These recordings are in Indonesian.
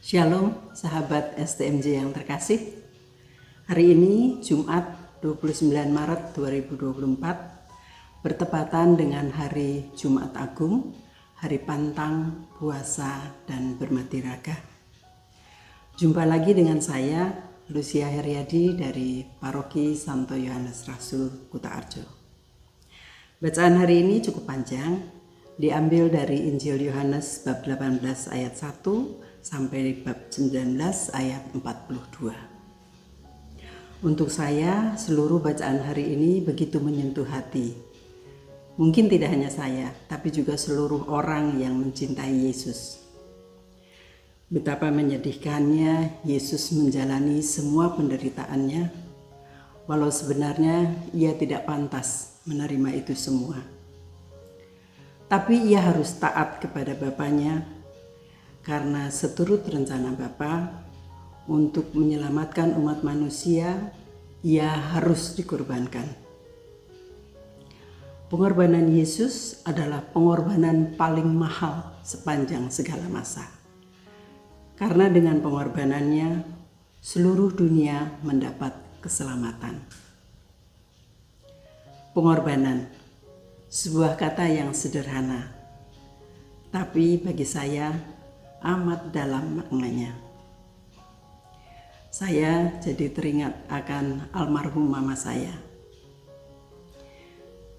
Shalom sahabat STMJ yang terkasih. Hari ini Jumat 29 Maret 2024 bertepatan dengan hari Jumat Agung, hari pantang, puasa, dan bermati raga. Jumpa lagi dengan saya, Lucia Heriadi dari Paroki Santo Yohanes Rasul, Kuta Arjo. Bacaan hari ini cukup panjang, diambil dari Injil Yohanes bab 18 ayat 1 sampai bab 19 ayat 42. Untuk saya, seluruh bacaan hari ini begitu menyentuh hati. Mungkin tidak hanya saya, tapi juga seluruh orang yang mencintai Yesus. Betapa menyedihkannya Yesus menjalani semua penderitaannya, walau sebenarnya ia tidak pantas menerima itu semua. Tapi ia harus taat kepada Bapanya, karena seturut rencana Bapa untuk menyelamatkan umat manusia, ia harus dikorbankan. Pengorbanan Yesus adalah pengorbanan paling mahal sepanjang segala masa. Karena dengan pengorbanannya, seluruh dunia mendapat keselamatan. Pengorbanan, sebuah kata yang sederhana, tapi bagi saya amat dalam maknanya. Saya jadi teringat akan almarhum mama saya.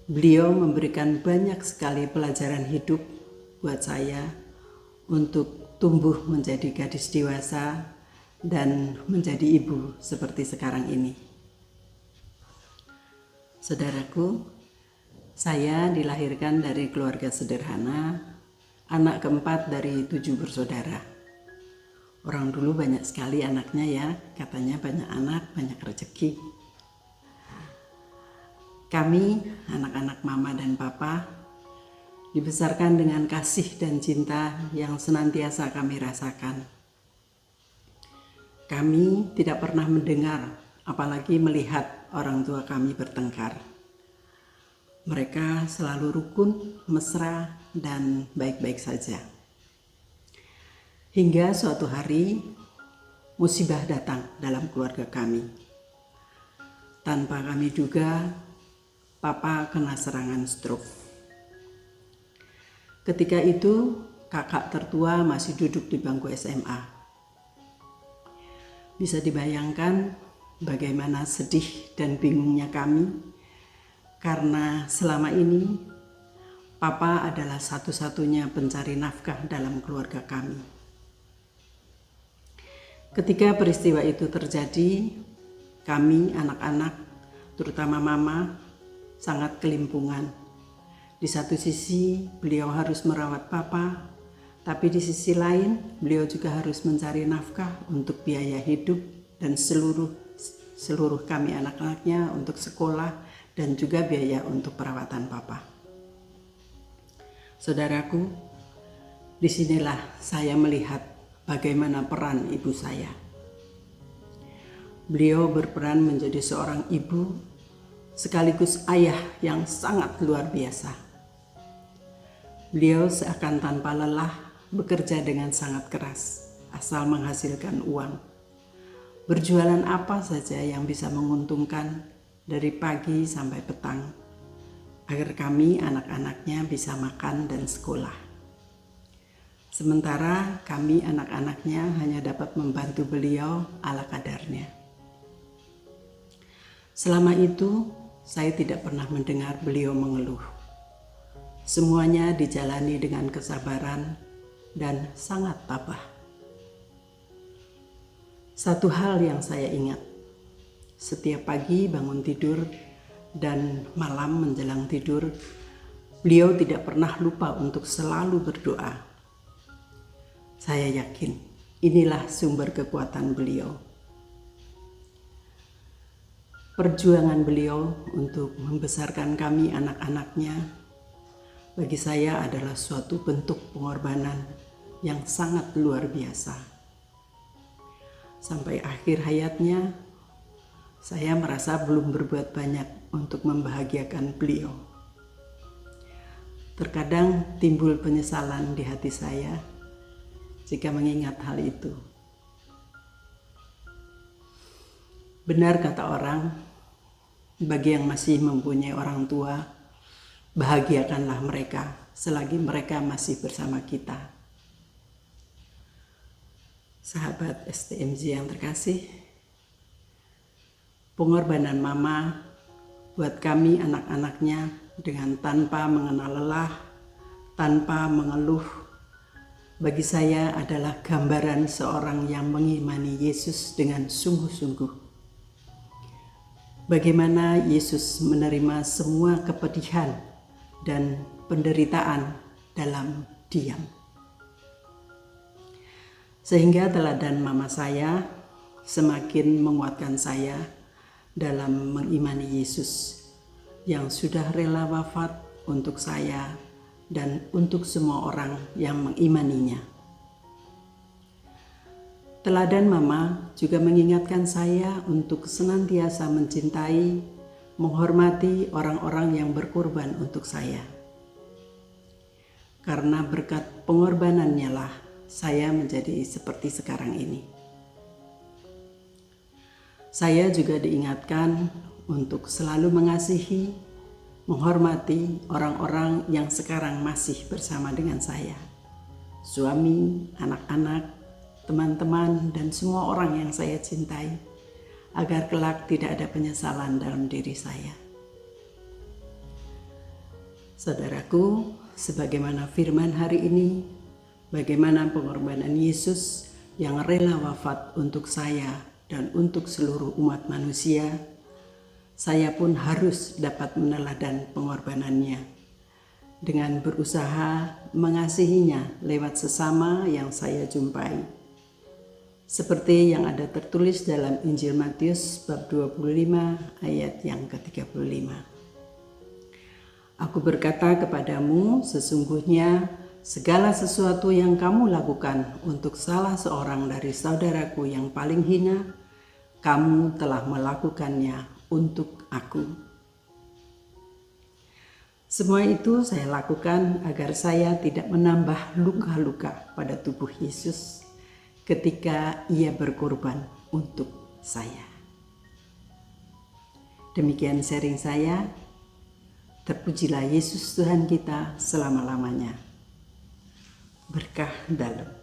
Beliau memberikan banyak sekali pelajaran hidup buat saya untuk tumbuh menjadi gadis dewasa dan menjadi ibu seperti sekarang ini. Saudaraku, saya dilahirkan dari keluarga sederhana, anak keempat dari 7 bersaudara. Orang dulu banyak sekali anaknya ya, katanya banyak anak, banyak rezeki. Kami, anak-anak mama dan papa, dibesarkan dengan kasih dan cinta yang senantiasa kami rasakan. Kami tidak pernah mendengar, apalagi melihat orang tua kami bertengkar. Mereka selalu rukun, mesra, dan baik-baik saja. Hingga suatu hari, musibah datang dalam keluarga kami. Tanpa kami duga, papa kena serangan stroke. Ketika itu, kakak tertua masih duduk di bangku SMA. Bisa dibayangkan bagaimana sedih dan bingungnya kami, karena selama ini papa adalah satu-satunya pencari nafkah dalam keluarga kami. Ketika peristiwa itu terjadi, kami anak-anak, terutama mama, sangat kelimpungan. Di satu sisi beliau harus merawat papa, tapi di sisi lain beliau juga harus mencari nafkah untuk biaya hidup dan seluruh kami anak-anaknya untuk sekolah dan juga biaya untuk perawatan papa. Saudaraku, disinilah saya melihat bagaimana peran ibu saya. Beliau berperan menjadi seorang ibu sekaligus ayah yang sangat luar biasa. Beliau seakan tanpa lelah bekerja dengan sangat keras, asal menghasilkan uang. Berjualan apa saja yang bisa menguntungkan dari pagi sampai petang, agar kami anak-anaknya bisa makan dan sekolah. Sementara kami anak-anaknya hanya dapat membantu beliau ala kadarnya. Selama itu, saya tidak pernah mendengar beliau mengeluh. Semuanya dijalani dengan kesabaran dan sangat tabah. Satu hal yang saya ingat, setiap pagi bangun tidur dan malam menjelang tidur, beliau tidak pernah lupa untuk selalu berdoa. Saya yakin inilah sumber kekuatan beliau. Perjuangan beliau untuk membesarkan kami anak-anaknya bagi saya adalah suatu bentuk pengorbanan yang sangat luar biasa. Sampai akhir hayatnya, saya merasa belum berbuat banyak untuk membahagiakan beliau. Terkadang timbul penyesalan di hati saya jika mengingat hal itu. Benar kata orang, bagi yang masih mempunyai orang tua, bahagiakanlah mereka selagi mereka masih bersama kita. Sahabat STMJ yang terkasih, pengorbanan Mama buat kami anak-anaknya dengan tanpa mengenal lelah, tanpa mengeluh, bagi saya adalah gambaran seorang yang mengimani Yesus dengan sungguh-sungguh. Bagaimana Yesus menerima semua kepedihan dan penderitaan dalam diam. Sehingga teladan Mama saya semakin menguatkan saya dalam mengimani Yesus yang sudah rela wafat untuk saya dan untuk semua orang yang mengimaninya. Teladan Mama juga mengingatkan saya untuk senantiasa mencintai, menghormati orang-orang yang berkorban untuk saya. Karena berkat pengorbanannya lah saya menjadi seperti sekarang ini. Saya juga diingatkan untuk selalu mengasihi, menghormati orang-orang yang sekarang masih bersama dengan saya. Suami, anak-anak, teman-teman, dan semua orang yang saya cintai, agar kelak tidak ada penyesalan dalam diri saya. Saudaraku, sebagaimana firman hari ini, bagaimana pengorbanan Yesus yang rela wafat untuk saya dan untuk seluruh umat manusia, saya pun harus dapat meneladan pengorbanannya dengan berusaha mengasihinya lewat sesama yang saya jumpai. Seperti yang ada tertulis dalam Injil Matius bab 25 ayat yang ke-35. Aku berkata kepadamu, sesungguhnya segala sesuatu yang kamu lakukan untuk salah seorang dari saudaraku yang paling hina, kamu telah melakukannya untuk aku. Semua itu saya lakukan agar saya tidak menambah luka-luka pada tubuh Yesus ketika ia berkorban untuk saya. Demikian sharing saya. Terpujilah Yesus Tuhan kita selama-lamanya. Berkah dalam.